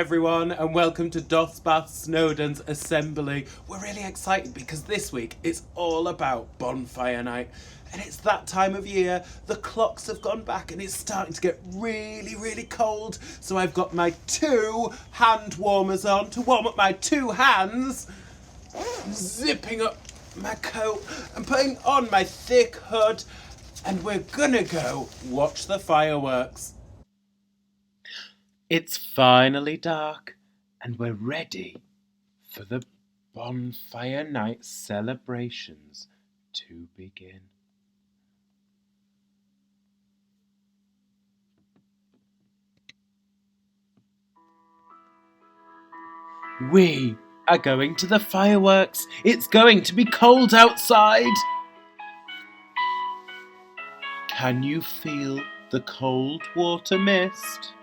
everyone, and welcome to Dosbath Snowdon's Assembly. We're really excited because this week it's all about Bonfire Night. And it's that time of year, the clocks have gone back and it's starting to get really, really cold. So I've got my 2 hand warmers on to warm up my 2 hands, zipping up my coat and putting on my thick hood, and we're gonna go watch the fireworks. It's finally dark and we're ready for the Bonfire Night celebrations to begin. We are going to the fireworks. It's going to be cold outside. Can you feel the cold water mist?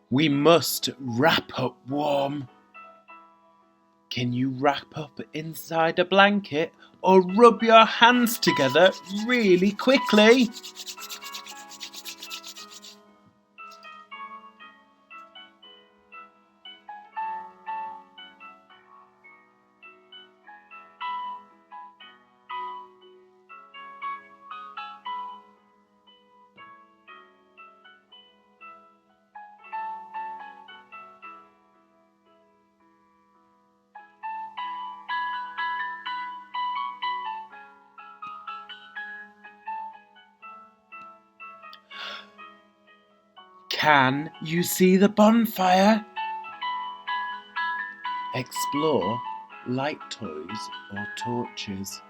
We must wrap up warm. Can you wrap up inside a blanket or rub your hands together really quickly? Can you see the bonfire? Explore light toys or torches.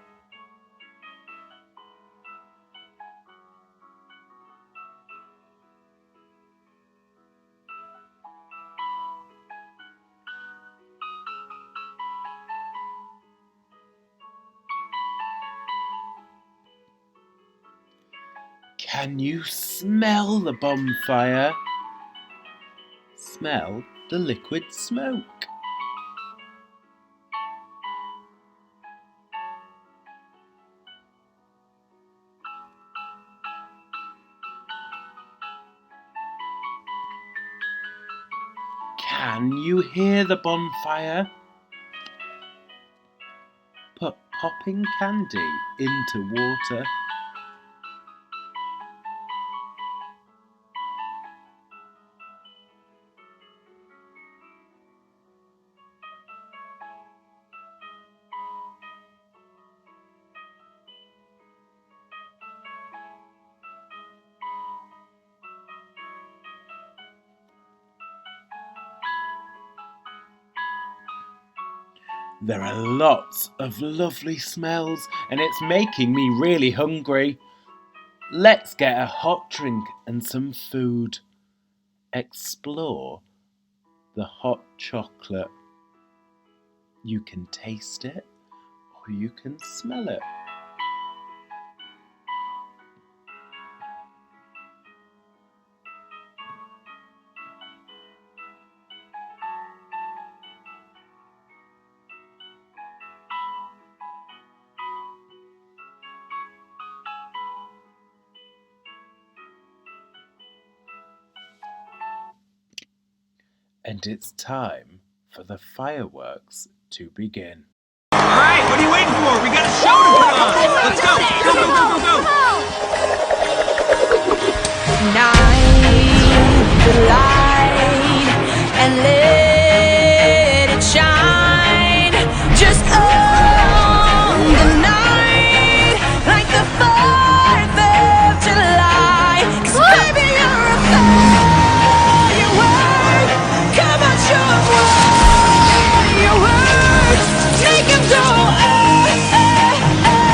Can you smell the bonfire? Smell the liquid smoke. Can you hear the bonfire? Put popping candy into water. There are lots of lovely smells and it's making me really hungry. Let's get a hot drink and some food. Explore the hot chocolate. You can taste it or you can smell it. And it's time for the fireworks to begin. All right, what are you waiting for? We got a show to put on. Let's go. Go, go, go, go, go. Ignite the light and let it shine. Just on the night like the 4th of July. 'Cause baby, you're a firework. Come on, show 'em what you work. Make 'em go, oh, oh, oh.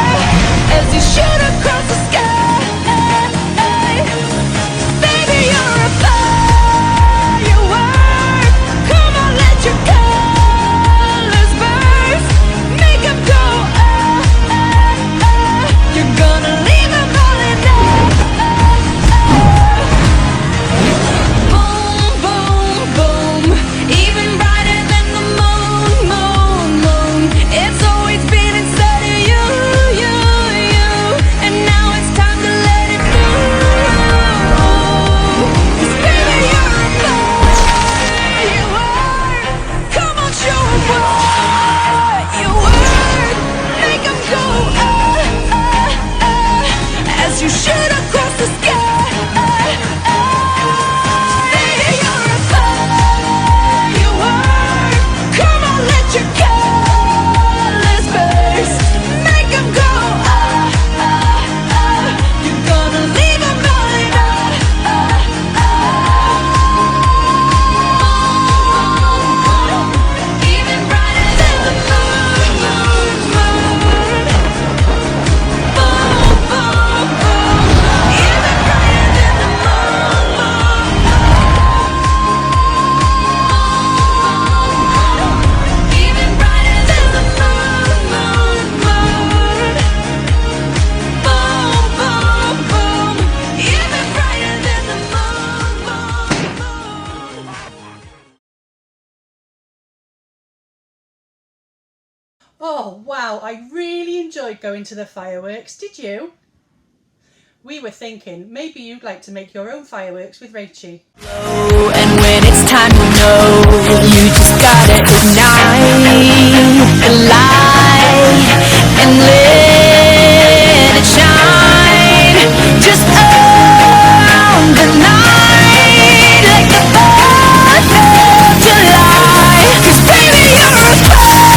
Oh wow, I really enjoyed going to the fireworks, did you? We were thinking maybe you'd like to make your own fireworks with Rachie. And when it's time to know, you just gotta ignite the light and let it shine. Just own the night like the 4th of July. 'Cause baby, you're a firework.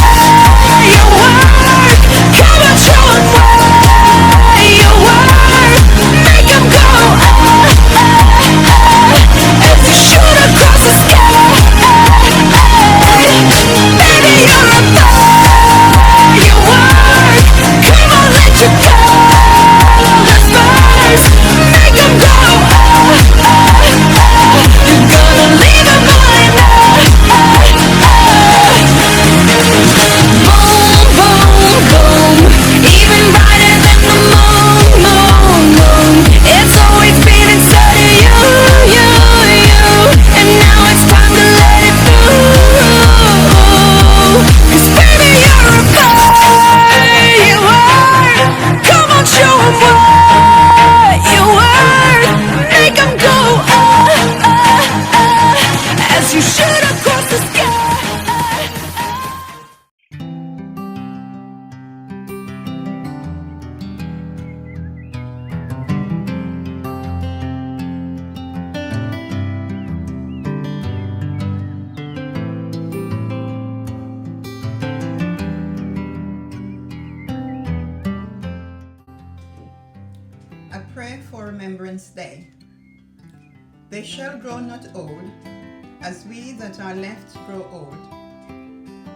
Come on, show 'em what you work. Make 'em go as you shoot across the sky. Baby, you're a firework. Come on, let your colors burst. Make 'em go. You're gonna leave 'em all Boom, boom, boom. Even brighter than the moon, moon, moon. It's always been inside of you, you, you. And now it's time to let it through. 'Cause baby, you're a firework. Come on, show 'em what you worth. Make 'em go, as you shoot across the sky. A prayer for Remembrance Day. They shall grow not old, as we that are left grow old.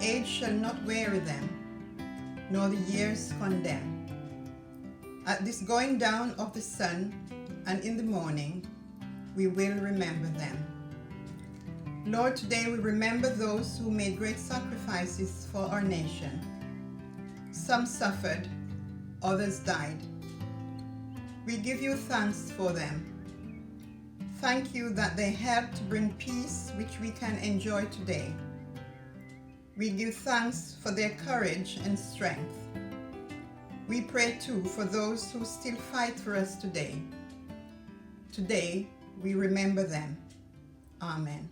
Age shall not weary them, nor the years condemn. At this going down of the sun, and in the morning, we will remember them. Lord, today we remember those who made great sacrifices for our nation. Some suffered, others died. We give you thanks for them. Thank you that they helped to bring peace which we can enjoy today. We give thanks for their courage and strength. We pray too for those who still fight for us today. Today we remember them. Amen.